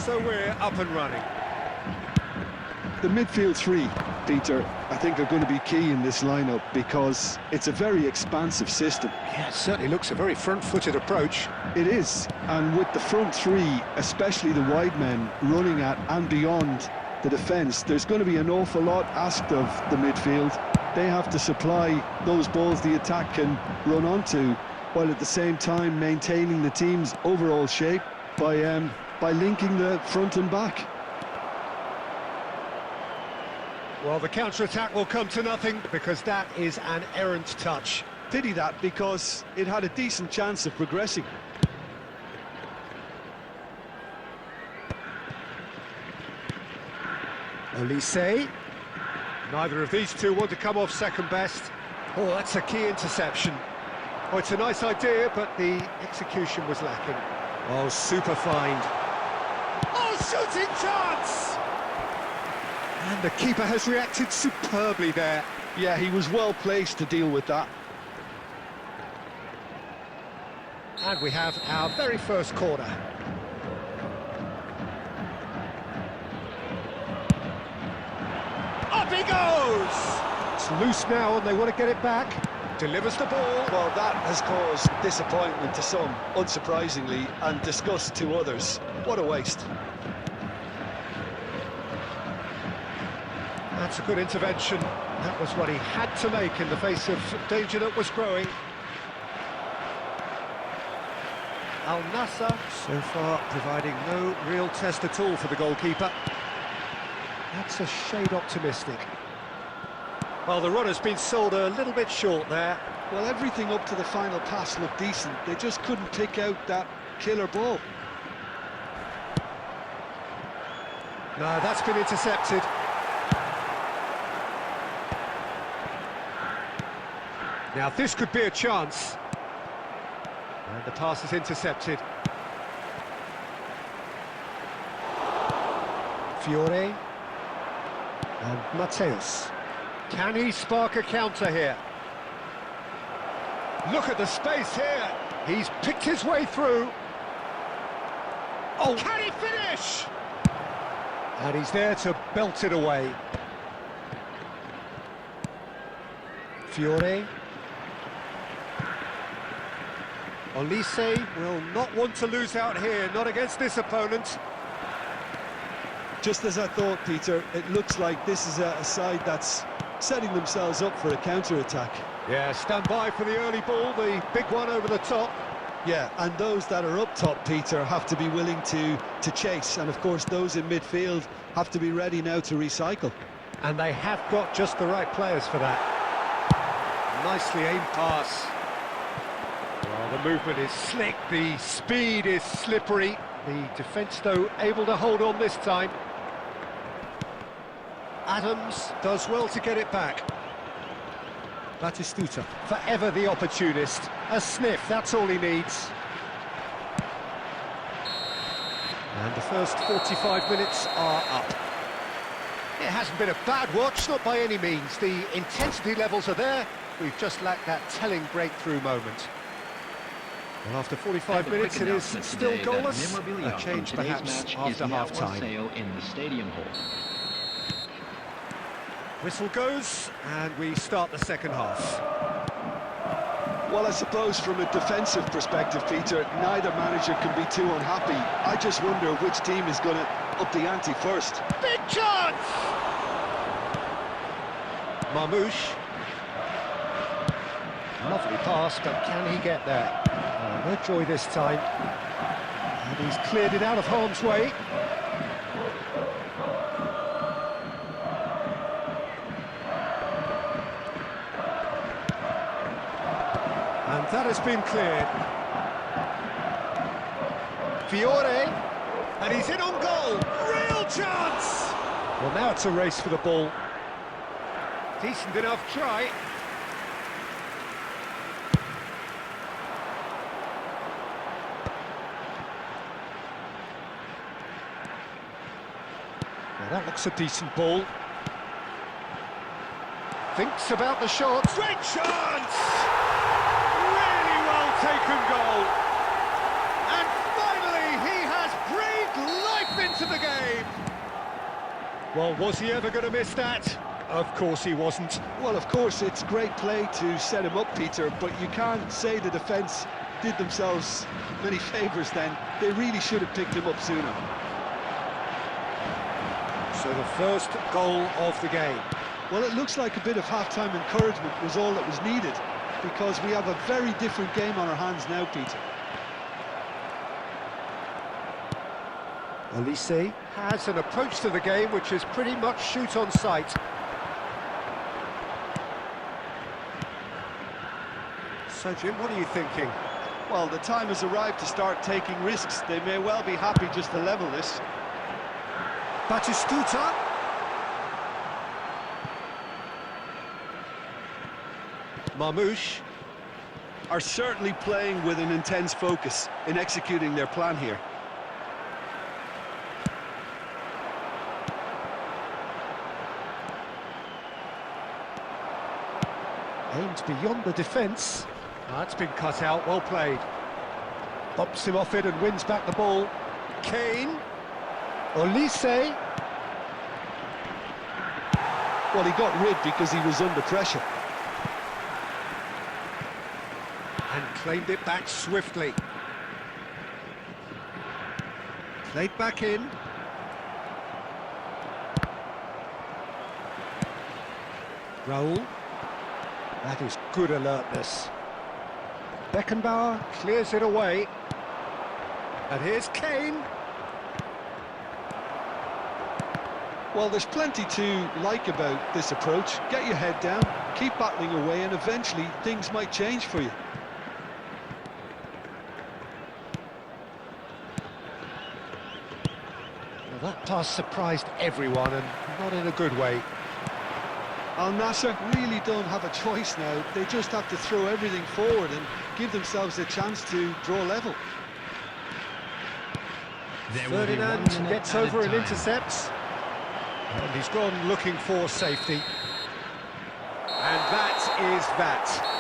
So we're up and running. The midfield three, Peter, I think are going to be key in this lineup because it's a very expansive system. Yeah, it certainly looks a very front-footed approach. It is, and with the front three, especially the wide men, running at and beyond the defence, there's going to be an awful lot asked of the midfield. They have to supply those balls the attack can run onto, while at the same time maintaining the team's overall shape by linking the front and back. Well, the counter-attack will come to nothing because that is an errant touch. Pity that, because it had a decent chance of progressing. Olise. Neither of these two want to come off second best. Oh, that's a key interception. Oh, it's a nice idea, but the execution was lacking. Oh, super find. Oh, shooting chance! And the keeper has reacted superbly there. Yeah, he was well placed to deal with that. And we have our very first corner. Up he goes! It's loose now and they want to get it back. Delivers the ball. Well, that has caused disappointment to some, unsurprisingly, and disgust to others. What a waste. That's a good intervention. That was what he had to make in the face of danger that was growing. Al Nassr so far providing no real test at all for the goalkeeper. That's a shade optimistic. Well, the run has been sold a little bit short there. Well, everything up to the final pass looked decent. They just couldn't pick out that killer ball. No, that's been intercepted. Now, this could be a chance. And the pass is intercepted. Fiore. And Mateus. Can he spark a counter here? Look at the space here. He's picked his way through. Oh, can he finish? And he's there to belt it away. Fiore. Olise will not want to lose out here, not against this opponent. Just as I thought, Peter, it looks like this is a side that's setting themselves up for a counter-attack. Yeah, stand by for the early ball, the big one over the top. Yeah, and those that are up top, Peter, have to be willing to chase, and of course those in midfield have to be ready now to recycle. And they have got just the right players for that. Nicely aimed pass. Well, the movement is slick, the speed is slippery. The defence, though, able to hold on this time. Adams does well to get it back. Batistuta, forever the opportunist. A sniff, that's all he needs. And the first 45 minutes are up. It hasn't been a bad watch, not by any means. The intensity levels are there. We've just lacked that telling breakthrough moment. Well, after 45 minutes, it is still goalless. A change perhaps after half-time. In the stadium hall. Whistle goes, and we start the second half. Well, I suppose from a defensive perspective, Peter, neither manager can be too unhappy. I just wonder which team is going to up the ante first. Big chance! Marmouche. Lovely pass, but can he get there? No joy this time. And he's cleared it out of harm's way. And that has been cleared. Fiore. And he's in on goal. Real chance! Well, now it's a race for the ball. Decent enough try. That looks a decent ball. Thinks about the shot. Great chance! Really well taken goal. And finally, he has breathed life into Well, was he ever going to miss that? Of course he wasn't. Well, of course, it's great play to set him up, Peter, but you can't say the defence did themselves many favours then. They really should have picked him up sooner. So the first goal of the game. Well, it looks like a bit of half-time encouragement was all that was needed, because we have a very different game on our hands now, Peter. Olise has an approach to the game which is pretty much shoot on sight. So, Jim, what are you thinking? Well, the time has arrived to start taking risks. They may well be happy just to level this. Batistuta. Marmoush. Are certainly playing with an intense focus in executing their plan here. Aimed beyond the defence. That's been cut out, well played. Bumps him off it and wins back the ball. Kane. Olise. Well, he got rid because he was under pressure. And claimed it back swiftly. Played back in. Raul. That is good alertness. Beckenbauer clears it away. And here's Kane. Well, there's plenty to like about this approach. Get your head down, keep battling away, and eventually things might change for you. Well, that pass surprised everyone, and not in a good way. Al Nassr really don't have a choice now. They just have to throw everything forward and give themselves a chance to draw level. Ferdinand gets over and intercepts. And he's gone looking for safety. And that is that.